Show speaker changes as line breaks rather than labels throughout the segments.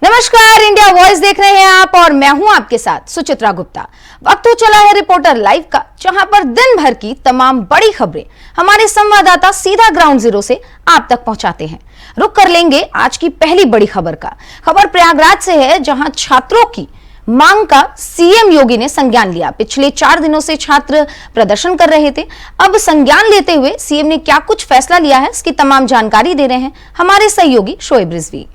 नमस्कार, India voice देख रहे हैं आप और मैं हूं आपके साथ सुचित्रा गुप्ता। वक्त हो चला है रिपोर्टर लाइव का, जहां पर दिन भर की तमाम बड़ी खबरें हमारे संवाददाता सीधा ग्राउंड जीरो से आप तक पहुंचाते हैं। रुक कर लेंगे आज की पहली बड़ी खबर का। खबर प्रयागराज से है, जहां छात्रों की मांग का सीएम योगी ने संज्ञान लिया। पिछले 4 दिनों से छात्र प्रदर्शन कर रहे थे। अब संज्ञान लेते हुए सीएम ने क्या कुछ फैसला लिया है, इसकी तमाम जानकारी दे रहे हैं हमारे सहयोगी शोएब रिजवी।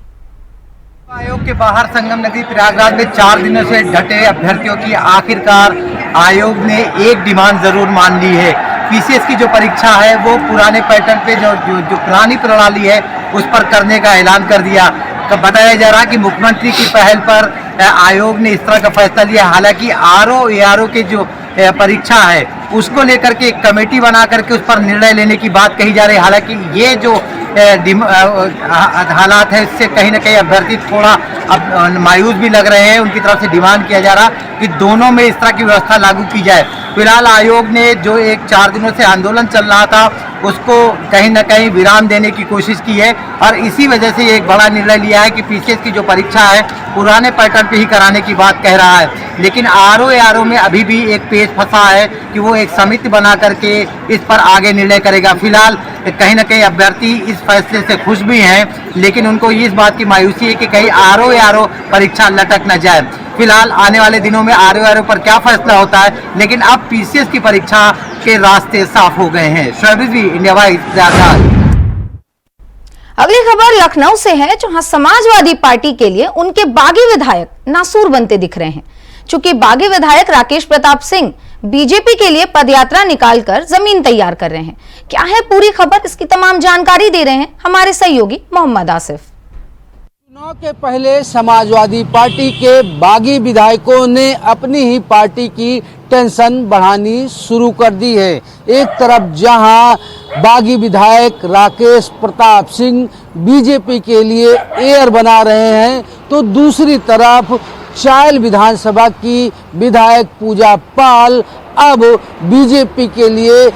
आयोग के बाहर संगम नगरी प्रयागराज में 4 दिनों से डटे अभ्यर्थियों की आखिरकार आयोग ने एक डिमांड जरूर मान ली है। पीसीएस की जो परीक्षा है वो पुराने पैटर्न पे जो पुरानी प्रणाली है उस पर करने का ऐलान कर दिया। बताया जा रहा कि मुख्यमंत्री की पहल पर आयोग ने इस तरह का फैसला लिया। हालांकि आरओ के जो परीक्षा है उसको लेकर के एक कमेटी बना करके उस पर निर्णय लेने की बात कही जा रही है। हालांकि ये जो हालात है इससे कहीं ना कहीं अभ्यर्थी थोड़ा अब मायूस भी लग रहे हैं। उनकी तरफ से डिमांड किया जा रहा कि दोनों में इस तरह की व्यवस्था लागू की जाए। फिलहाल आयोग ने जो 4 दिनों से आंदोलन चल रहा था उसको कहीं ना कहीं विराम देने की कोशिश की है और इसी वजह से एक बड़ा निर्णय लिया है कि पीसीएस की जो परीक्षा है पुराने पैटर्न पे ही कराने की बात कह रहा है। लेकिन आरओ में अभी भी एक पेच फंसा है कि वो एक समिति बना करके इस पर आगे निर्णय करेगा। फिलहाल कहीं ना कहीं अभ्यर्थी इस फैसले से खुश भी हैं, लेकिन उनको इस बात की मायूसी है कि कहीं आरओ परीक्षा लटक न जाए। फिलहाल आने वाले दिनों में आरओ पर क्या फैसला होता है, लेकिन अब पीसीएस की परीक्षा के रास्ते साफ हो गए हैं। Shoaib Rizvi, India voice, Prayagraj.
अगली खबर लखनऊ से है, जहां समाजवादी पार्टी के लिए उनके बागी विधायक नासूर बनते दिख रहे हैं। चूंकि बागी विधायक राकेश प्रताप सिंह बीजेपी के लिए पदयात्रा निकालकर जमीन तैयार कर रहे हैं। क्या है पूरी खबर, इसकी तमाम जानकारी दे रहे हैं हमारे सहयोगी मोहम्मद आसिफ।
चुनाव के पहले समाजवादी पार्टी के बागी विधायकों ने अपनी ही पार्टी की टेंशन बढ़ानी शुरू कर दी है। एक तरफ जहां बागी विधायक राकेश प्रताप सिंह बीजेपी के लिए एयर बना रहे हैं, तो दूसरी तरफ चायल विधानसभा की विधायक पूजा पाल अब बीजेपी के लिए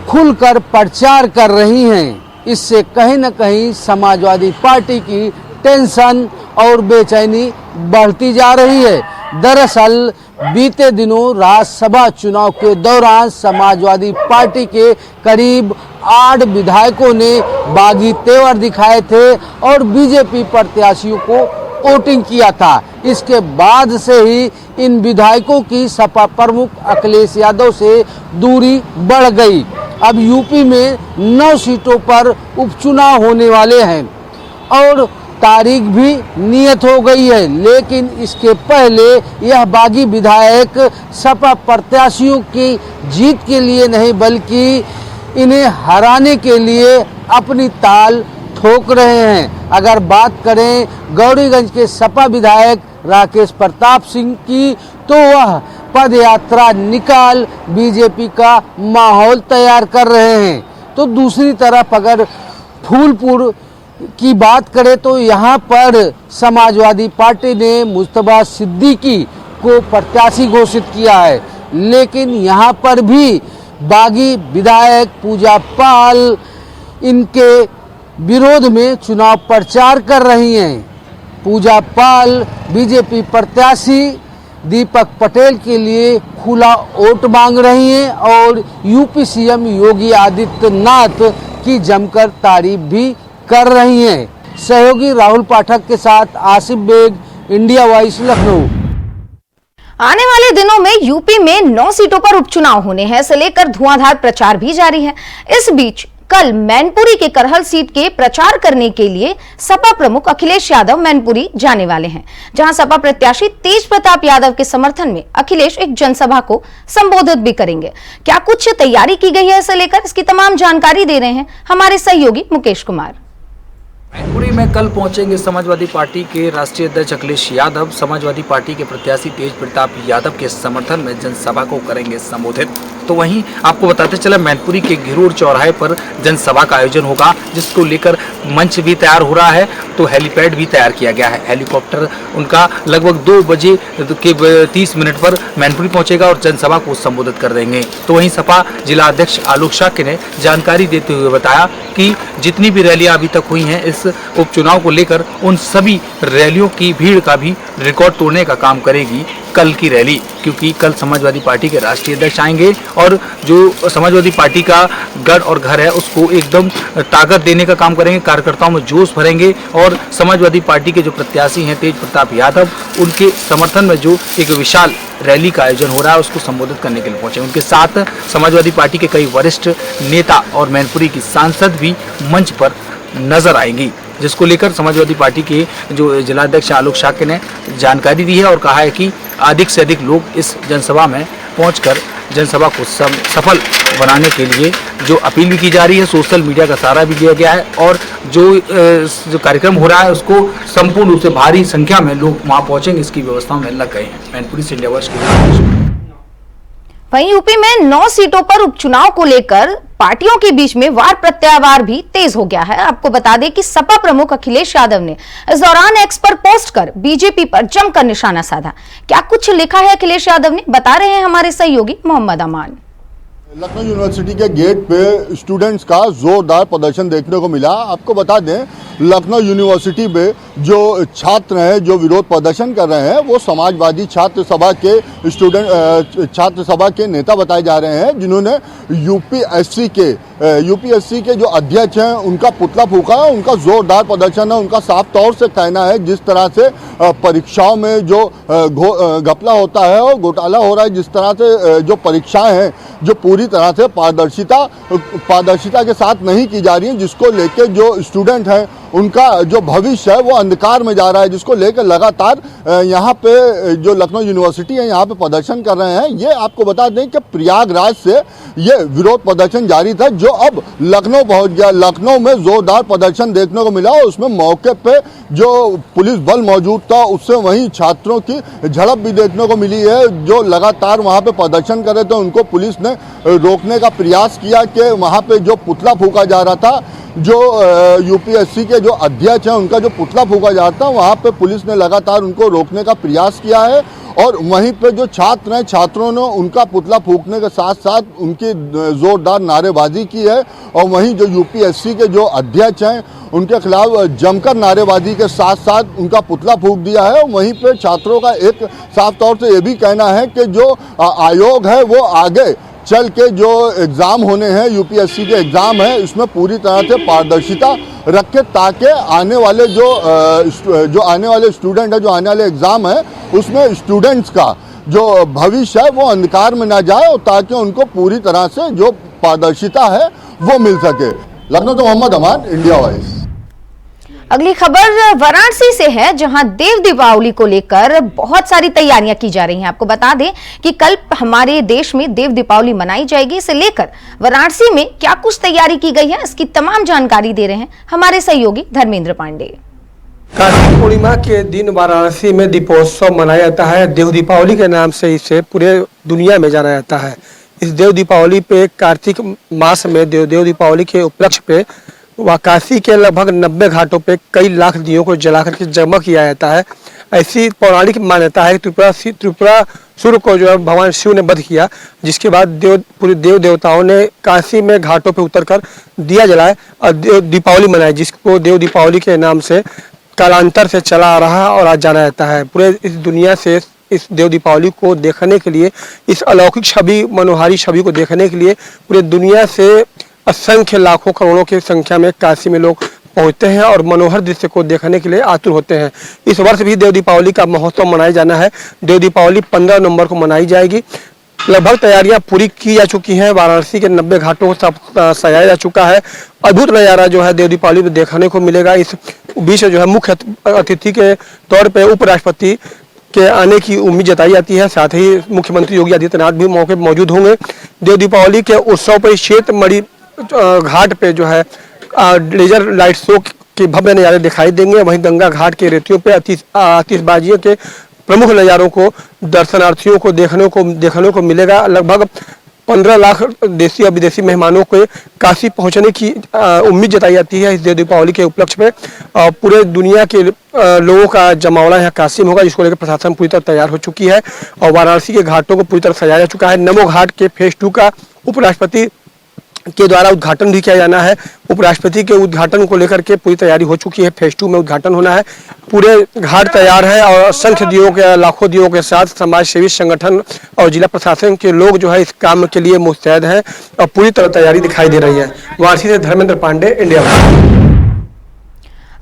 खुलकर प्रचार कर रही हैं। इससे कहीं न कहीं समाजवादी पार्टी की टेंशन और बेचैनी बढ़ती जा रही है। दरअसल बीते दिनों राज्यसभा चुनाव के दौरान समाजवादी पार्टी के करीब 8 विधायकों ने बागी तेवर दिखाए थे और बीजेपी प्रत्याशियों को वोटिंग किया था। इसके बाद से ही इन विधायकों की सपा प्रमुख अखिलेश यादव से दूरी बढ़ गई। अब यूपी में 9 सीटों पर उपचुनाव होने वाले हैं और तारीख भी नियत हो गई है, लेकिन इसके पहले यह बागी विधायक सपा प्रत्याशियों की जीत के लिए नहीं बल्कि इन्हें हराने के लिए अपनी ताल ठोक रहे हैं। अगर बात करें गौरीगंज के सपा विधायक राकेश प्रताप सिंह की, तो वह पदयात्रा निकाल बीजेपी का माहौल तैयार कर रहे हैं। तो दूसरी तरफ अगर फूलपुर की बात करें तो यहाँ पर समाजवादी पार्टी ने मुस्तफा सिद्दीकी को प्रत्याशी घोषित किया है, लेकिन यहाँ पर भी बागी विधायक पूजा पाल इनके विरोध में चुनाव प्रचार कर रही हैं। पूजा पाल बीजेपी प्रत्याशी दीपक पटेल के लिए खुला वोट मांग रही हैं और यूपी सीएम योगी आदित्यनाथ की जमकर तारीफ भी कर रही हैं। सहयोगी राहुल पाठक के साथ आसिफ बेग, इंडिया वॉइस, लखनऊ।
आने वाले दिनों में यूपी में 9 सीटों पर उपचुनाव होने हैं, इसे लेकर धुआंधार प्रचार भी जारी है। इस बीच कल मैनपुरी के करहल सीट के प्रचार करने के लिए सपा प्रमुख अखिलेश यादव मैनपुरी जाने वाले हैं, जहां सपा प्रत्याशी तेज प्रताप यादव के समर्थन में अखिलेश एक जनसभा को संबोधित भी करेंगे। क्या कुछ तैयारी की गई है, इसे लेकर इसकी तमाम जानकारी दे रहे हैं हमारे सहयोगी मुकेश कुमार।
मैनपुरी में कल पहुंचेंगे समाजवादी पार्टी के राष्ट्रीय अध्यक्ष अखिलेश यादव। समाजवादी पार्टी के प्रत्याशी तेज प्रताप यादव के समर्थन में जनसभा को करेंगे संबोधित। तो वहीं आपको बताते चला मैनपुरी के घिरोर चौराहे पर जनसभा का आयोजन होगा, जिसको लेकर मंच भी तैयार हो रहा है। तो हेलीपैड भी तैयार किया गया है। हेलीकॉप्टर उनका लगभग 2 बजे के 30 मिनट पर मैनपुरी पहुंचेगा और जनसभा को संबोधित कर देंगे। तो वहीं सपा जिला अध्यक्ष आलोक शाक्य ने जानकारी देते हुए बताया कि जितनी भी रैलियां अभी तक हुई हैं इस उपचुनाव को लेकर, उन सभी रैलियों की भीड़ का भी रिकॉर्ड तोड़ने का काम करेगी कल की रैली, क्योंकि कल समाजवादी पार्टी के राष्ट्रीय अध्यक्ष आएंगे और जो समाजवादी पार्टी का गढ़ और घर है उसको एकदम ताकत देने का काम करेंगे, कार्यकर्ताओं में जोश भरेंगे और समाजवादी पार्टी के जो प्रत्याशी हैं तेज प्रताप यादव, उनके समर्थन में जो एक विशाल रैली का आयोजन हो रहा है उसको संबोधित करने के लिए पहुंचे। उनके साथ समाजवादी पार्टी के कई वरिष्ठ नेता और मैनपुरी की सांसद भी मंच पर नजर आएंगी, जिसको लेकर समाजवादी पार्टी के जो जिलाध्यक्ष आलोक शाक्य ने जानकारी दी है और कहा है कि अधिक से अधिक लोग इस जनसभा में पहुंचकर जनसभा को सफल बनाने के लिए जो अपील भी की जा रही है, सोशल मीडिया का सहारा भी लिया गया है और जो कार्यक्रम हो रहा है उसको संपूर्ण रूप से भारी संख्या में लोग वहां पहुंचेंगे, इसकी व्यवस्था में लग गए हैं। मैनपुरी से इंडिया वॉच के
वहीं यूपी में 9 सीटों पर उपचुनाव को लेकर पार्टियों के बीच में वार प्रत्यावार भी तेज हो गया है। आपको बता दें कि सपा प्रमुख अखिलेश यादव ने इस दौरान एक्स पर पोस्ट कर बीजेपी पर जमकर निशाना साधा। क्या कुछ लिखा है अखिलेश यादव ने, बता रहे हैं हमारे सहयोगी मोहम्मद अमान।
लखनऊ यूनिवर्सिटी के गेट पे स्टूडेंट्स का जोरदार प्रदर्शन देखने को मिला। आपको बता दें, लखनऊ यूनिवर्सिटी में जो छात्र हैं जो विरोध प्रदर्शन कर रहे हैं वो समाजवादी छात्र सभा के नेता बताए जा रहे हैं, जिन्होंने यूपीएससी के जो अध्यक्ष हैं उनका पुतला फूंका है। उनका जोरदार प्रदर्शन है। उनका साफ तौर से कहना है जिस तरह से परीक्षाओं में जो घपला होता है और घोटाला हो रहा है, जिस तरह से जो परीक्षाएं हैं जो पूरी तरह से पारदर्शिता के साथ नहीं की जा रही है, जिसको लेकर जो स्टूडेंट हैं उनका जो भविष्य है वो अंधकार में जा रहा है, जिसको लेकर लगातार यहाँ पे जो लखनऊ यूनिवर्सिटी है यहाँ पे प्रदर्शन कर रहे हैं। ये आपको बता दें कि प्रयागराज से ये विरोध प्रदर्शन जारी था, जो अब लखनऊ पहुंच गया। लखनऊ में जोरदार प्रदर्शन देखने को मिला और उसमें मौके पे जो पुलिस बल मौजूद था उससे वहीं छात्रों की झड़प भी देखने को मिली है। जो लगातार वहाँ पे प्रदर्शन कर रहे थे उनको पुलिस ने रोकने का प्रयास किया कि वहाँ पे जो पुतला फूंका जा रहा था, जो यूपीएससी के जो अध्यक्ष हैं उनका जो पुतला फूंका जा रहा था, वहाँ पे पुलिस ने लगातार उनको रोकने का प्रयास किया है। और वहीं पे जो छात्र हैं, छात्रों ने उनका पुतला फूंकने के साथ साथ उनकी जोरदार नारेबाजी की है। और वहीं जो यूपीएससी के जो अध्यक्ष हैं उनके खिलाफ जमकर नारेबाजी के साथ साथ उनका पुतला फूंक दिया है। वहीं पे छात्रों का एक साफ तौर से ये भी कहना है कि जो आयोग है वो आगे चल के जो एग्ज़ाम होने हैं, यूपीएससी के एग्ज़ाम हैं, इसमें पूरी तरह से पारदर्शिता रखे, ताकि आने वाले जो आने वाले स्टूडेंट है, जो आने वाले एग्ज़ाम है उसमें स्टूडेंट्स का जो भविष्य है वो अंधकार में ना जाए और ताकि उनको पूरी तरह से जो पारदर्शिता है वो मिल सके। लखनऊ से मोहम्मद अमान, इंडिया वॉइस।
अगली खबर वाराणसी से है, जहां देव दीपावली को लेकर बहुत सारी तैयारियां की जा रही हैं। आपको बता दें कि कल हमारे देश में देव दीपावली मनाई जाएगी। इसे लेकर वाराणसी में क्या कुछ तैयारी की गई है, इसकी तमाम जानकारी दे रहे हैं हमारे सहयोगी धर्मेंद्र पांडे।
कार्तिक पूर्णिमा के दिन वाराणसी में दीपोत्सव मनाया जाता है। देव दीपावली के नाम से इसे पूरे दुनिया में जाना जाता है। इस देव दीपावली पे कार्तिक मास में देव दीपावली के उपलक्ष्य पे काशी के लगभग 90 घाटों पे कई लाख दियों को जलाकर के जगमग किया जाता है। ऐसी पौराणिक मान्यता है कि त्रिपुरासुर को जो है भगवान शिव ने वध किया, जिसके बाद पूरे देव देवताओं ने काशी में घाटों पे उतरकर दिया जलाए और दीपावली मनाई, जिसको देव दीपावली के नाम से कालांतर से चला आ रहा है और आज जाना जाता है। पूरे इस दुनिया से इस देव दीपावली को देखने के लिए, इस अलौकिक छवि, मनोहारी छवि को देखने के लिए पूरे दुनिया से असंख्य लाखों करोड़ों की संख्या में काशी में लोग पहुंचते हैं और मनोहर दृश्य को देखने के लिए आतुर होते हैं। इस वर्ष भी देव दीपावली का महोत्सव मनाया जाना है। देव दीपावली 15 नवंबर को मनाई जाएगी। लगभग तैयारियां पूरी की जा चुकी हैं। वाराणसी के 90 घाटों को सजाया जा चुका है। अद्भुत नज़ारा जो है देव दीपावली में देखने को मिलेगा। इस बीच जो है मुख्य अतिथि के तौर पर उपराष्ट्रपति के आने की उम्मीद जताई जाती है। साथ ही मुख्यमंत्री योगी आदित्यनाथ भी मौके पर मौजूद होंगे। देव दीपावली के उत्सव पर श्वेतमणि घाट पे जो है लेजर लाइट शो के भव्य नज़ारे दिखाई देंगे। वहीं गंगा घाट के रेतियों पे आतिशबाजियों के प्रमुख नज़ारों को दर्शनार्थियों को देखने को मिलेगा। लगभग 15 लाख देसी और विदेशी मेहमानों के काशी पहुंचने की उम्मीद जताई जाती है। इस देव दीपावली के उपलक्ष्य में पूरे दुनिया के लोगों का जमावड़ा यहाँ काशी में होगा, जिसको लेकर प्रशासन पूरी तरह तैयार हो चुकी है और वाराणसी के घाटों को पूरी तरह सजाया जा चुका है। नमो घाट के फेज 2 का उपराष्ट्रपति के द्वारा उद्घाटन भी किया जाना है। उपराष्ट्रपति के उद्घाटन को लेकर के पूरी तैयारी हो चुकी है। फेज 2 में उद्घाटन होना है। पूरे घाट तैयार है और असंख्य दियों के, लाखों दियों के साथ समाज सेवी संगठन और जिला प्रशासन के लोग जो है इस काम के लिए मुस्तैद हैं और पूरी तरह तैयारी दिखाई दे रही है। वाराणसी से धर्मेंद्र पांडे, इंडिया।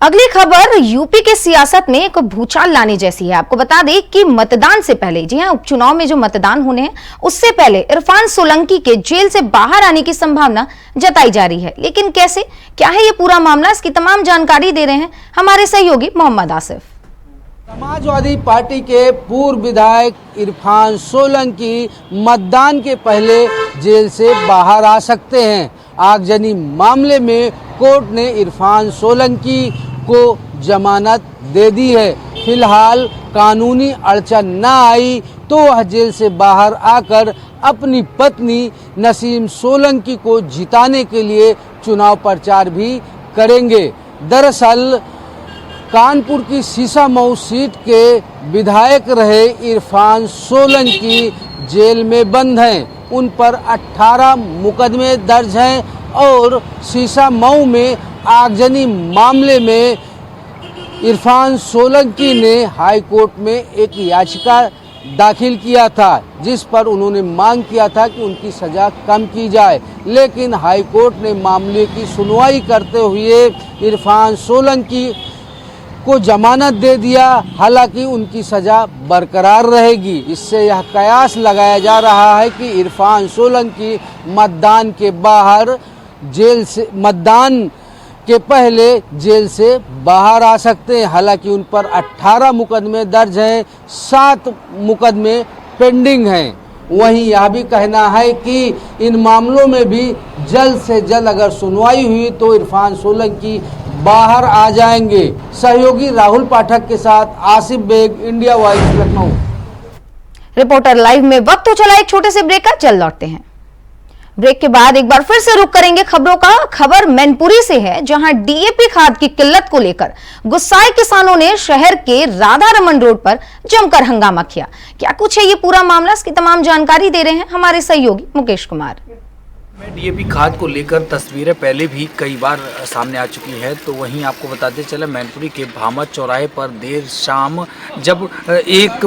अगली खबर यूपी के सियासत में एक भूचाल लाने जैसी है। आपको बता दें कि मतदान से पहले, जी हां, उपचुनाव में जो मतदान होने हैं उससे पहले इरफान सोलंकी के जेल से बाहर आने की संभावना जताई जा रही है। लेकिन कैसे, क्या है ये पूरा मामला, इसकी तमाम जानकारी दे रहे हैं हमारे सहयोगी मोहम्मद आसिफ।
समाजवादी पार्टी के पूर्व विधायक इरफान सोलंकी मतदान के पहले जेल से बाहर आ सकते हैं। आगजनी मामले में कोर्ट ने इरफान सोलंकी को जमानत दे दी है। फिलहाल कानूनी अड़चन न आई तो वह जेल से बाहर आकर अपनी पत्नी नसीम सोलंकी को जिताने के लिए चुनाव प्रचार भी करेंगे। दरअसल कानपुर की सीसामऊ सीट के विधायक रहे इरफान सोलंकी जेल में बंद हैं। उन पर 18 मुकदमे दर्ज हैं और सीसामऊ में आगजनी मामले में इरफान सोलंकी ने हाई कोर्ट में एक याचिका दाखिल किया था, जिस पर उन्होंने मांग किया था कि उनकी सज़ा कम की जाए। लेकिन हाई कोर्ट ने मामले की सुनवाई करते हुए इरफान सोलंकी को जमानत दे दिया। हालांकि उनकी सज़ा बरकरार रहेगी। इससे यह कयास लगाया जा रहा है कि इरफान सोलंकी मतदान के बाहर जेल से, मतदान के पहले जेल से बाहर आ सकते हैं। हालांकि उन पर 18 मुकदमे दर्ज हैं, 7 मुकदमे पेंडिंग हैं। वहीं यह भी कहना है कि इन मामलों में भी जल्द से जल्द अगर सुनवाई हुई तो इरफान सोलंकी बाहर आ जाएंगे। सहयोगी राहुल पाठक के साथ Asif Baig, India voice, Lucknow.
Reporter live में वक्त हो चला एक छोटे से ब्रेक का, चल लौटते हैं। ब्रेक के बाद एक बार फिर से रुक करेंगे खबरों का। खबर मैनपुरी से है, जहां डीएपी खाद की किल्लत को लेकर गुस्साए किसानों ने शहर के राधा रमन रोड पर जमकर हंगामा किया। क्या कुछ है ये पूरा मामला, इसकी तमाम जानकारी दे रहे हैं हमारे सहयोगी मुकेश कुमार।
डीएपी खाद को लेकर तस्वीरें पहले भी कई बार सामने आ चुकी है। तो वहीं आपको बताते चले मैनपुरी के भामद चौराहे पर देर शाम जब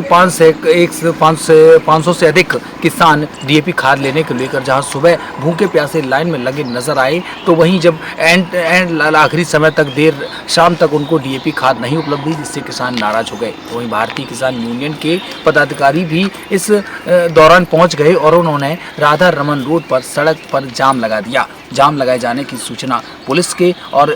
500 से अधिक किसान डीएपी खाद लेने को लेकर जहां सुबह भूखे प्यासे लाइन में लगे नजर आए, तो वहीं जब आखिरी समय तक देर शाम तक उनको डीएपी खाद नहीं उपलब्ध हुई, जिससे किसान नाराज हो गए। तो वहीं भारतीय किसान यूनियन के पदाधिकारी भी इस दौरान पहुंच गए और उन्होंने राधा रमन रोड पर सड़क पर जाम लगा दिया। जाम लगाए जाने की सूचना पुलिस के और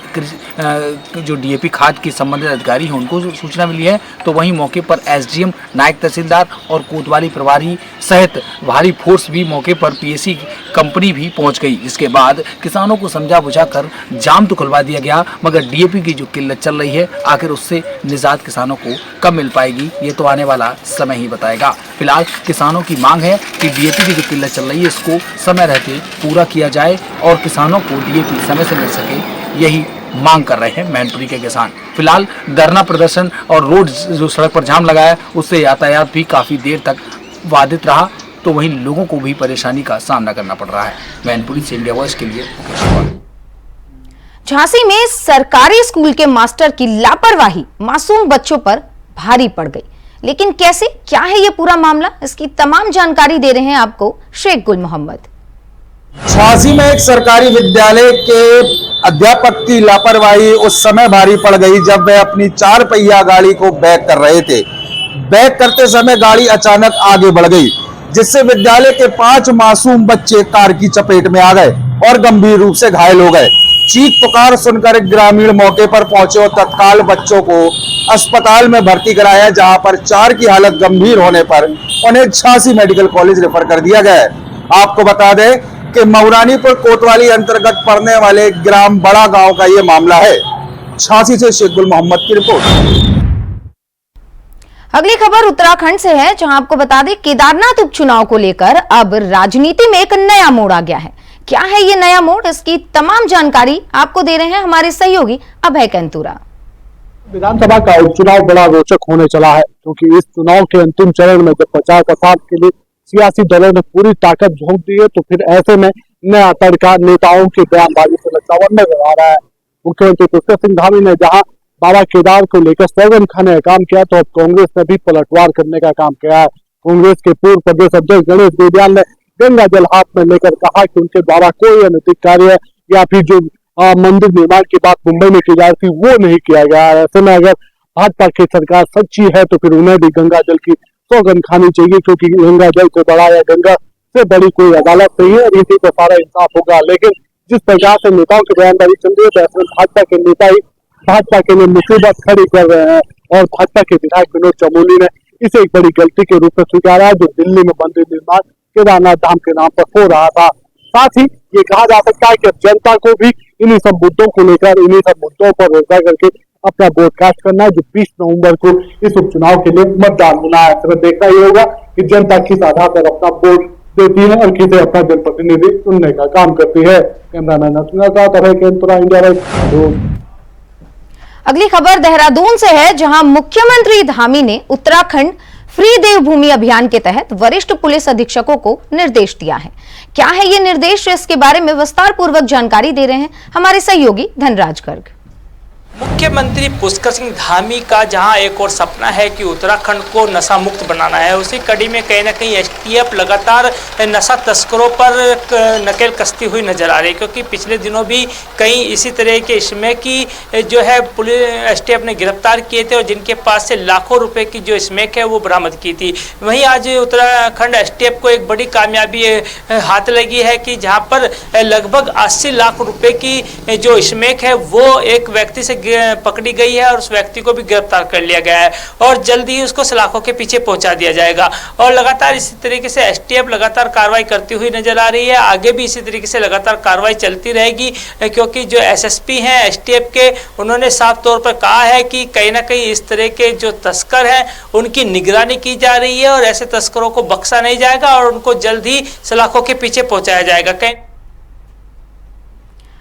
जो डीएपी खाद के संबंधित अधिकारी हैं उनको सूचना मिली है। तो वहीं मौके पर एसडीएम, नायक तहसीलदार और कोतवाली प्रभारी सहित भारी फोर्स भी मौके पर पीएसी कंपनी भी पहुंच गई। इसके बाद किसानों को समझा बुझाकर जाम तो खुलवा दिया गया, मगर डीएपी की जो किल्लत चल रही है आखिर उससे निजात किसानों को कब मिल पाएगी, ये तो आने वाला समय ही बताएगा। फिलहाल किसानों की मांग है कि डीएपी की जो किल्लत चल रही है इसको समय रहते पूरा किया जाए और किसानों को डीएपी समय से मिल सके, यही मांग कर रहे हैं मैनपुरी के किसान। फिलहाल धरना प्रदर्शन और रोड जो सड़क पर जाम लगाया उससे यातायात भी काफ़ी देर तक बाधित रहा, तो वहीं लोगों को भी परेशानी का सामना करना पड़ रहा है। मैनपुरी से इंडिया वॉइस के लिए
झांसी में सरकारी स्कूल के मास्टर की लापरवाही मासूम बच्चों पर भारी पड़ गई। लेकिन कैसे, क्या है ये पूरा मामला, इसकी तमाम जानकारी दे रहे हैं आपको शेख गुल मोहम्मद।
झांसी में एक सरकारी विद्यालय के अध्यापक की लापरवाही उस समय भारी पड़ गई जब वे अपनी 4 पहिया गाड़ी को बैक कर रहे थे। बैक करते समय गाड़ी अचानक आगे बढ़ गई, जिससे विद्यालय के 5 मासूम बच्चे कार की चपेट में आ गए और गंभीर रूप से घायल हो गए। चीख पुकार सुनकर ग्रामीण मौके पर पहुंचे और तत्काल बच्चों को अस्पताल में भर्ती कराया, जहां पर 4 की हालत गंभीर होने पर उन्हें झांसी मेडिकल कॉलेज रेफर कर दिया गया है। आपको बता दें कि मऊरानीपुर कोतवाली अंतर्गत पड़ने वाले ग्राम बड़ा गांव का यह मामला है। झांसी से शेख गुल मोहम्मद की रिपोर्ट।
अगली खबर उत्तराखंड से है, जहां आपको बता दें केदारनाथ उपचुनाव को लेकर अब राजनीति में एक नया मोड़ आ गया है। क्या है ये नया मोड़, इसकी तमाम जानकारी आपको दे रहे हैं हमारे सहयोगी अभय कैंतुरा।
विधानसभा का उपचुनाव बड़ा रोचक होने चला है, क्योंकि इस चुनाव के अंतिम चरण में जब प्रचार प्रसार के लिए सियासी दलों ने पूरी ताकत झोंक दी है, तो फिर ऐसे में नया तड़का नेताओं की बयानबाजी से लचका हुआ नजर आ रहा है। मुख्यमंत्री पुष्कर सिंह धामी ने जहां बाबा केदार को लेकर सौगंध खाने का काम किया, तो अब कांग्रेस ने भी पलटवार करने का काम किया है। कांग्रेस के पूर्व प्रदेश अध्यक्ष गणेश देवयाल ने गंगा जल हाथ में लेकर कहा कि उनके द्वारा कोई अनैतिक कार्य या फिर जो मंदिर निर्माण की बात मुंबई में की जा रही थी वो नहीं किया गया है। ऐसे में अगर भाजपा की सरकार सच्ची है तो फिर उन्हें भी गंगा जल की सौगंध खानी चाहिए, क्योंकि गंगा जल से बड़ा या गंगा से बड़ी कोई अदालत नहीं है और इसी को सारा इंसाफ होगा। लेकिन जिस प्रकार से नेताओं की बयानबाजी चल रही है, तो भाजपा के नेता ही भाजपा के लिए मुसीबत खड़ी कर रहे हैं और भाजपा के विधायक विनोद चमोली ने इसे एक बड़ी गलती के रूप में स्वीकारा है, जो दिल्ली में मंदिर निर्माण केदारनाथ धाम के नाम पर हो रहा था। साथ ही ये कहा जा सकता है कि अब जनता को भी इन्हीं सब मुद्दों को लेकर, इन्हीं सब मुद्दों पर रोका करके अपना वोट कास्ट करना है, जो 20 नवंबर को इस उपचुनाव के लिए मतदान होना है। तो देखना ये होगा कि जनता किस आधार पर अपना वोट देती है और किसे अपना जनप्रतिनिधि चुनने का काम करती है। कैमरामैन अश्विन के साथ अभय कैंतुरा, इंडिया लाइव।
अगली खबर देहरादून से है, जहां मुख्यमंत्री धामी ने उत्तराखंड फ्री देवभूमि अभियान के तहत वरिष्ठ पुलिस अधीक्षकों को निर्देश दिया है। क्या है ये निर्देश, इसके बारे में विस्तार पूर्वक जानकारी दे रहे हैं हमारे सहयोगी धनराज गर्ग।
मुख्यमंत्री पुष्कर सिंह धामी का जहां एक और सपना है कि उत्तराखंड को नशा मुक्त बनाना है, उसी कड़ी में कहीं ना कहीं एसटीएफ लगातार नशा तस्करों पर नकेल कसती हुई नजर आ रही है, क्योंकि पिछले दिनों भी कई इसी तरह के स्मैक की जो है पुलिस एसटीएफ ने गिरफ्तार किए थे और जिनके पास से लाखों रुपए की जो स्मैक है वो बरामद की थी। वहीं आज उत्तराखंड एसटीएफ को एक बड़ी कामयाबी हाथ लगी है कि जहाँ पर लगभग 80 लाख रुपए की जो स्मैक है वो एक व्यक्ति से पकड़ी गई है और उस व्यक्ति को भी गिरफ्तार कर लिया गया है और जल्द ही उसको सलाखों के पीछे पहुंचा दिया जाएगा। और लगातार इसी तरीके से एसटीएफ लगातार कार्रवाई करती हुई नजर आ रही है। आगे भी इसी तरीके से लगातार कार्रवाई चलती रहेगी, क्योंकि जो एसएसपी हैं एसटीएफ के, उन्होंने साफ तौर पर कहा है कि कहीं ना कहीं इस तरह के जो तस्कर हैं उनकी निगरानी की जा रही है और ऐसे तस्करों को बख्शा नहीं जाएगा और उनको जल्द ही सलाखों के पीछे पहुंचाया जाएगा।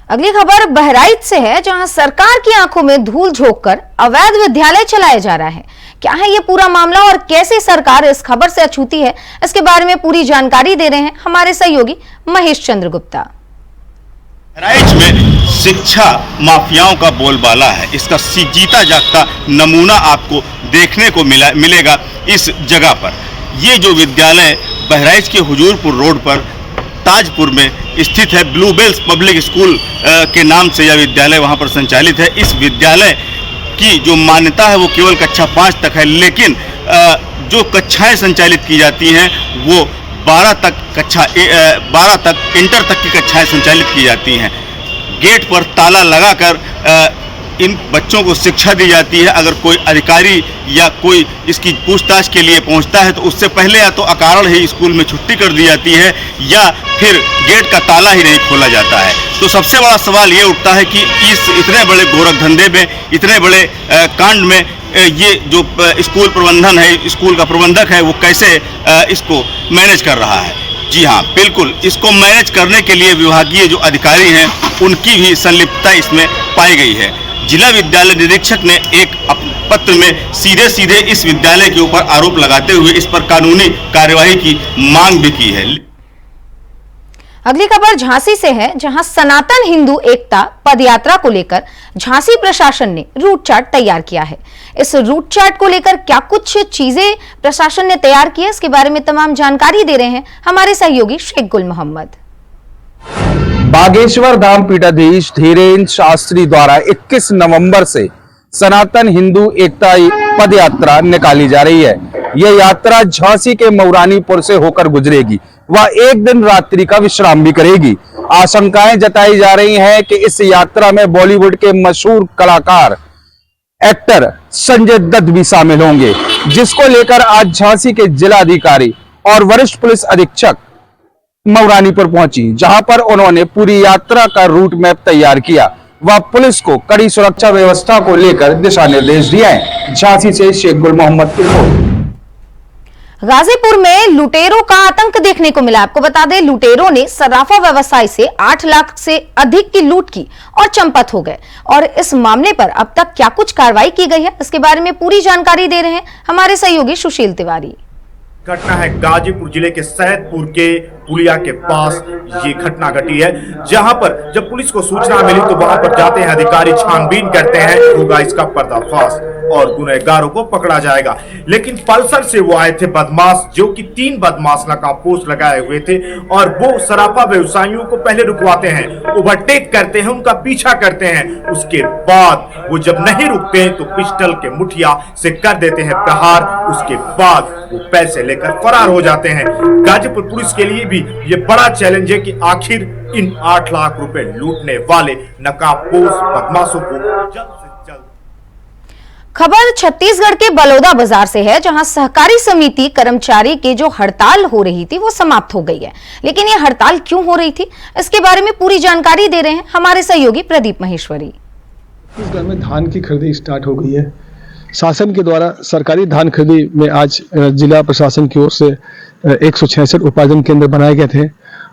अगली खबर बहराइच से है, जहां सरकार की आंखों में धूल झोंककर अवैध विद्यालय चलाया जा रहा है। क्या है ये पूरा मामला और कैसे सरकार इस खबर से अछूती है, इसके बारे में पूरी जानकारी दे रहे हैं हमारे सहयोगी महेश चंद्र गुप्ता।
बहराइच में शिक्षा माफियाओं का बोलबाला है। इसका जीता जागता नमूना आपको देखने को मिलेगा इस जगह पर। ये जो विद्यालय बहराइच के हुजूरपुर रोड पर ताजपुर में स्थित है, ब्लू बेल्स पब्लिक स्कूल के नाम से यह विद्यालय वहां पर संचालित है। इस विद्यालय की जो मान्यता है वो केवल कक्षा 5 तक है, लेकिन जो कक्षाएं संचालित की जाती हैं वो 12 तक इंटर तक की कक्षाएं संचालित की जाती हैं। गेट पर ताला लगाकर इन बच्चों को शिक्षा दी जाती है। अगर कोई अधिकारी या कोई इसकी पूछताछ के लिए पहुंचता है तो उससे पहले या तो अकारण ही स्कूल में छुट्टी कर दी जाती है या फिर गेट का ताला ही नहीं खोला जाता है। तो सबसे बड़ा सवाल ये उठता है कि इस इतने बड़े गोरख धंधे में, इतने बड़े कांड में ये जो स्कूल प्रबंधन है, स्कूल का प्रबंधक है, वो कैसे इसको मैनेज कर रहा है। जी हाँ, बिल्कुल, इसको मैनेज करने के लिए विभागीय जो अधिकारी हैं उनकी भी संलिप्तता इसमें पाई गई है। जिला विद्यालय निरीक्षक ने एक पत्र में सीधे इस विद्यालय के ऊपर आरोप लगाते हुए इस पर कानूनी कार्यवाही की मांग भी की है।
अगली खबर झांसी से है, जहां सनातन हिंदू एकता पदयात्रा को लेकर झांसी प्रशासन ने रूट चार्ट तैयार किया है। इस रूट चार्ट को लेकर क्या कुछ चीजें प्रशासन ने तैयार की है, इसके बारे में तमाम जानकारी दे रहे हैं हमारे सहयोगी शेख गुल मोहम्मद।
बागेश्वर धाम पीठाधीश धीरेन्द्र शास्त्री द्वारा 21 नवंबर से सनातन हिंदू एकता पद यात्रा निकाली जा रही है। यह यात्रा झांसी के मऊरानीपुर से होकर गुजरेगी। वह एक दिन रात्रि का विश्राम भी करेगी। आशंकाएं जताई जा रही हैं कि इस यात्रा में बॉलीवुड के मशहूर कलाकार एक्टर संजय दत्त भी शामिल होंगे, जिसको लेकर आज झांसी के जिलाधिकारी और वरिष्ठ पुलिस अधीक्षक मऊरानीपुर पहुंची, जहां पर उन्होंने पूरी यात्रा का रूट मैप तैयार किया। वह पुलिस को कड़ी सुरक्षा व्यवस्था को लेकर दिशा निर्देश दिए हैं। झांसी से शेख गुल मोहम्मद की रिपोर्ट।
गाजीपुर में लुटेरों का आतंक देखने को मिला। आपको बता दें, लुटेरों ने सराफा व्यवसाय से 8 लाख से अधिक की लूट की और चंपत हो गए। और इस मामले पर अब तक क्या कुछ कार्रवाई की गई है, इसके बारे में पूरी जानकारी दे रहे हैं हमारे सहयोगी सुशील तिवारी।
घटना है गाजीपुर जिले के सैदपुर के पुलिया के पास ये घटना घटी है, जहां पर जब पुलिस को सूचना मिली तो वहां पर जाते हैं अधिकारी, छानबीन करते हैं, होगा इसका पर्दाफाश और गुनहगारों को पकड़ा जाएगा। लेकिन पल्सर से वो आए थे बदमाश, जो कि 3 बदमाश नकाबपोश लगाए हुए थे और वो सराफा व्यवसायियों को पहले रुकवाते हैं, ओवरटेक करते हैं, उनका पीछा करते हैं। उसके बाद वो जब नहीं रुकते तो पिस्टल के मुठिया से कर देते हैं प्रहार। उसके बाद वो पैसे लेकर फरार हो जाते हैं। गाजीपुर पुलिस के लिए भी ये बड़ा चैलेंज है कि आखिर इन 8 लाख रुपए लूटने वाले नकाबपोश बदमाशों को जल्द से जल्द।
खबर छत्तीसगढ़ के बलौदा बाजार से है, जहां सहकारी समिति कर्मचारी की जो हड़ताल हो रही थी वो समाप्त हो गई है। लेकिन ये हड़ताल क्यों हो रही थी, इसके बारे में पूरी जानकारी दे रहे हैं हमारे सहयोगी प्रदीप महेश्वरी।
छत्तीसगढ़ में धान की खरीदी स्टार्ट हो गई है। शासन के द्वारा सरकारी धान खरीदी में आज जिला प्रशासन की ओर से 166 उपार्जन केंद्र बनाए गए थे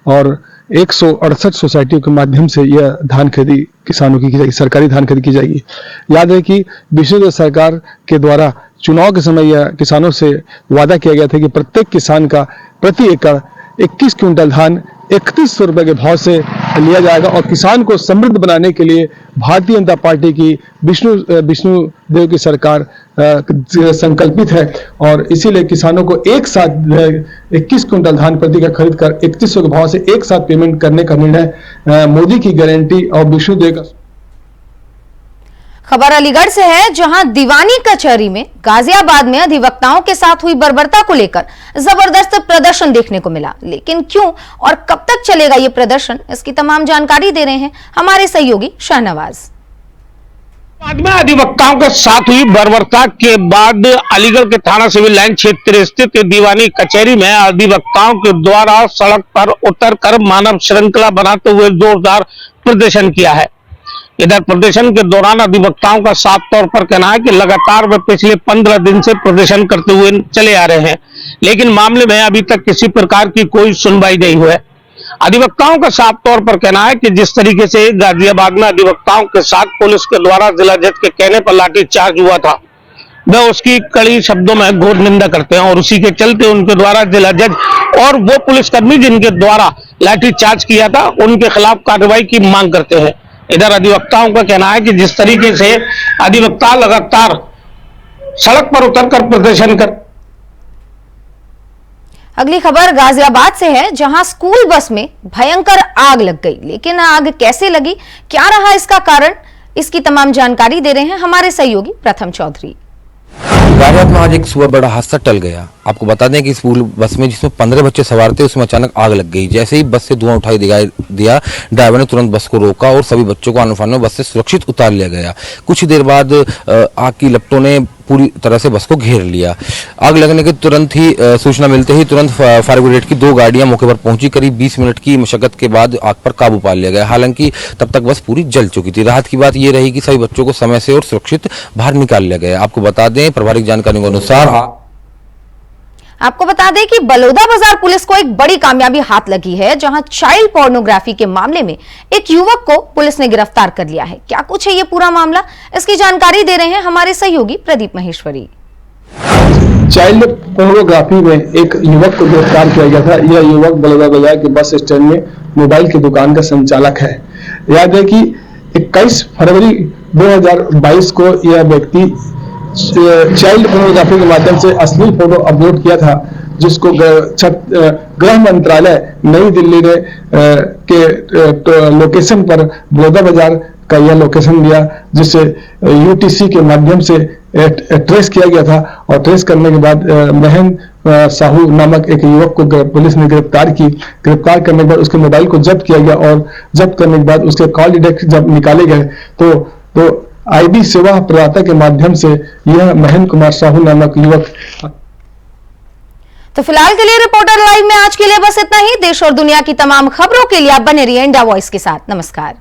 और 168 सोसाइटियों के माध्यम से यह धान खरीदी किसानों की जाएगी, सरकारी धान खरीदी की जाएगी। याद है कि विष्णुदेव सरकार के द्वारा चुनाव के समय यह किसानों से वादा किया गया था कि प्रत्येक किसान का प्रति एकड़ 21 क्विंटल धान 3100 रुपए के भाव से लिया जाएगा और किसान को समृद्ध बनाने के लिए भारतीय जनता पार्टी की विष्णुदेव की सरकार संकल्पित है और इसीलिए किसानों को एक साथ 21 क्विंटल धान प्रति का खरीद कर 3100 के भाव से एक साथ पेमेंट करने का निर्णय मोदी की गारंटी और विष्णुदेव का।
खबर अलीगढ़ से है, जहां दीवानी कचहरी में गाजियाबाद में अधिवक्ताओं के साथ हुई बर्बरता को लेकर जबरदस्त प्रदर्शन देखने को मिला। लेकिन क्यों और कब तक चलेगा ये प्रदर्शन, इसकी तमाम जानकारी दे रहे हैं हमारे सहयोगी शाहनवाज।
बाद में अधिवक्ताओं के साथ हुई बर्बरता के बाद अलीगढ़ के थाना सिविल लाइन क्षेत्र स्थित दीवानी कचहरी में अधिवक्ताओं के द्वारा सड़क पर उतरकर मानव श्रृंखला बनाते हुए जोरदार प्रदर्शन किया है। इधर प्रदर्शन के दौरान अधिवक्ताओं का साफ तौर पर कहना है कि लगातार वे पिछले 15 दिन से प्रदर्शन करते हुए चले आ रहे हैं, लेकिन मामले में अभी तक किसी प्रकार की कोई सुनवाई नहीं हुई है। अधिवक्ताओं का साफ तौर पर कहना है कि जिस तरीके से गाजियाबाद में अधिवक्ताओं के साथ पुलिस के द्वारा जिला जज के कहने पर लाठीचार्ज हुआ था, वह उसकी कड़ी शब्दों में घोर निंदा करते हैं और उसी के चलते उनके द्वारा जिला जज और वो पुलिसकर्मी जिनके द्वारा लाठीचार्ज किया था उनके खिलाफ कार्रवाई की मांग करते हैं। इधर अधिवक्ताओं का कहना है कि जिस तरीके से अधिवक्ता लगातार सड़क पर उतरकर प्रदर्शन कर।
अगली खबर गाजियाबाद से है, जहां स्कूल बस में भयंकर आग लग गई। लेकिन आग कैसे लगी, क्या रहा इसका कारण, इसकी तमाम जानकारी दे रहे हैं हमारे सहयोगी प्रथम चौधरी।
गाजियाबाद में आज एक सुबह बड़ा हादसा टल गया। आपको बता दें कि स्कूल बस में जिसमें 15 बच्चे सवार थे उसमें अचानक आग लग गई। जैसे ही बस से धुआं उठाई दिया, ड्राइवर ने तुरंत बस को रोका और सभी बच्चों को आने में बस से सुरक्षित उतार लिया गया। कुछ देर बाद आग की लपटों ने पूरी तरह से बस को घेर लिया। आग लगने के तुरंत ही सूचना मिलते ही तुरंत फायर ब्रिगेड की 2 गाड़ियां मौके पर पहुंची। करीब 20 मिनट की मशक्कत के बाद आग पर काबू पा लिया गया। हालांकि तब तक बस पूरी जल चुकी थी। राहत की बात यह रही कि सभी बच्चों को समय से और सुरक्षित बाहर निकाल लिया गया। आपको बता दें, प्रभारी जानकारी के अनुसार
आपको बता दें कि बलौदा बाजार पुलिस को एक बड़ी कामयाबी हाथ लगी है, जहां चाइल्ड पोर्नोग्राफी के मामले में एक युवक को पुलिस ने गिरफ्तार कर लिया है। क्या कुछ है ये पूरा मामला, इसकी जानकारी दे रहे हैं हमारे सहयोगी प्रदीप महेश्वरी।
चाइल्ड पोर्नोग्राफी में एक युवक को गिरफ्तार किया गया था। यह युवक बलौदा बाजार के बस स्टैंड में मोबाइल की दुकान का संचालक है। याद है कि 21 फरवरी 2022 को यह व्यक्ति चाइल्ड पोर्नोग्राफी के माध्यम से अश्लील फोटो अपलोड किया था, जिसको गृह मंत्रालय नई दिल्ली ने के लोकेशन पर बलौदा बाजार का यह लोकेशन दिया, जिससे यूटीसी के माध्यम से ट्रेस किया गया था। और ट्रेस करने के बाद महन साहू नामक एक युवक को पुलिस ने गिरफ्तार की। गिरफ्तार करने के बाद उसके मोबाइल को जब्त किया गया और जब्त करने के बाद उसके कॉल डिटेक्ट जब निकाले गए तो आईबी सेवा प्रदाता के माध्यम से यह महन कुमार साहू नामक युवक।
तो फिलहाल के लिए रिपोर्टर लाइव में आज के लिए बस इतना ही। देश और दुनिया की तमाम खबरों के लिए आप बने रहिए इंडिया वॉइस के साथ। नमस्कार।